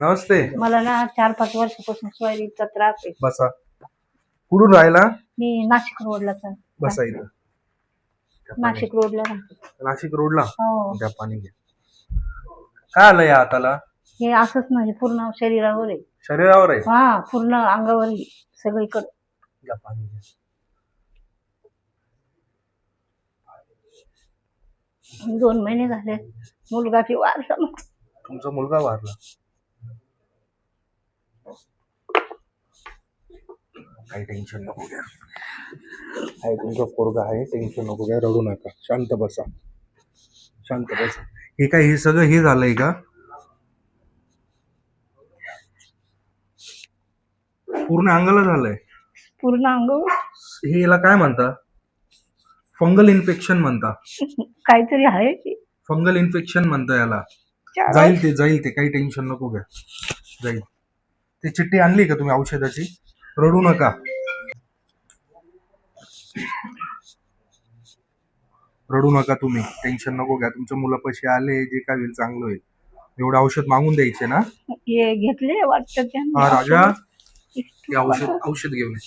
नमस्ते. मला ना 4-5 वर्षापासून स्वाईरीचा त्रास आहे. बसा. कुठून राहिला? मी नाशिक रोडला बसा इथं. नाशिक रोडला राहते. नाशिक रोडला हो. त्या पाणी घे. काय आलं या हाताला? हे असंच म्हणजे पूर्ण शरीरावर आहे. शरीरावर आहे? हा, पूर्ण अंगावर आहे, सगळीकडे. घ्या पाणी घ्या. 2 महिने झाले मुलगा की वारला. तुमचा मुलगा वारला? काही टेन्शन नको घ्या. आहे तुमचा पोरगा आहे, टेन्शन नको घ्या, रडू नका, शांत बसा, शांत बसा. हे काय, हे सगळं हे झालंय का? पूर्ण अंगाला झालंय? पूर्ण अंग. हे याला काय म्हणता? फंगल इन्फेक्शन म्हणता. काहीतरी आहे की. फंगल इन्फेक्शन म्हणता याला. जाईल ते काही टेन्शन नको घ्या, जाईल. ते चिठ्ठी आणली का तुम्ही औषधाची? रडू नका. रडू नका तुम्ही, टेन्शन नको घ्या. तुमच्या मुलापाशी आले, जे काय होईल चांगलं होईल. एवढं औषध मागून द्यायचे ना? हे घेतले वाटतं त्यांनी. हा राजा, ते औषध घेऊन ये.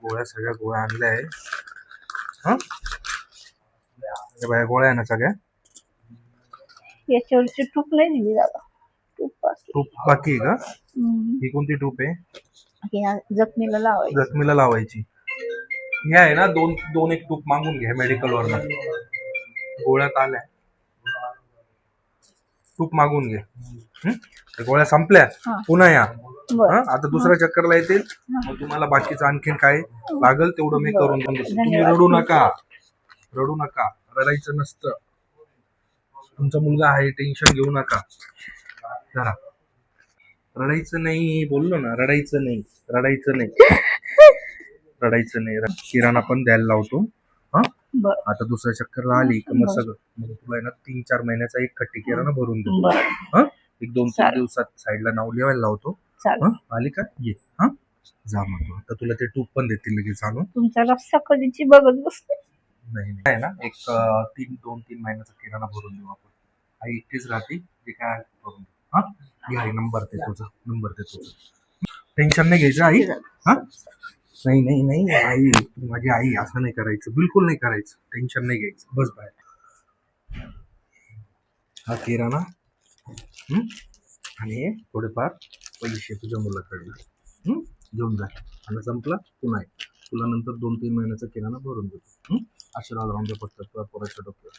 गोळ्या सगळ्या गोळ्या आणल्या आहे. गोळ्या आहे ना सगळ्या? याच्यावरची टूप नाही दिली दादा. टूप बाकी आहे का? ही कोणती टूप आहे? जखमीला लावायची. जखमीला लावायची. हे आहे ना, दोन एक टूप मागून घ्या मेडिकल वरनं. गोळ्यात आल्या, तूप मागून घे. गोळ्या संपल्या, पुन्हा या. आता दुसऱ्या चक्करला येतील, मग तुम्हाला बाकीचं आणखीन काय लागल तेवढं मी करून देतो. तुम्ही रडू नका, रडू नका, रडायचं नसतं. तुमचा मुलगा आहे, टेन्शन घेऊ नका. जरा रडायचं नाही, बोललो ना, रडायचं नाही, रडायचं नाही, रडायचं नाही. किराणा पण द्यायला लावतो. आता दुसऱ्या चक्करला आली का मग सगळं, मग तुला ना 3-4 महिन्याचा एक खट्टी किराणा भरून देतो. एक 2-3 दिवसात साईडला नाव लिहायला लावतो. आली का ये. जा मग. आता तुला ते टूप पण देतील लगेच आणून. तुमचा रस्ता कधीची बघत बसते. नाही आहे ना, एक 2-3 महिन्याचा किराणा भरून देऊ आपण. आई एकटीच राहते, जे काय करून देऊ. आई नंबर दे तुझा. टेन्शन नाही घ्यायचं आई. नाही नाही नाही आई, माझी आई, असं नाही करायचं, बिलकुल नाही करायचं. टेन्शन नाही घ्यायचं, बस बाहेर. हा किराणा आणि थोडेफार पैसे तुझ्या मुलाकडे घेऊन जा. आणि संपला पुन्हा तुला नंतर 2-3 महिन्याचा किराणा भरून देतो. आशीर्वाद राहून दे फक्त तुला पोराच्या डोक्यावर.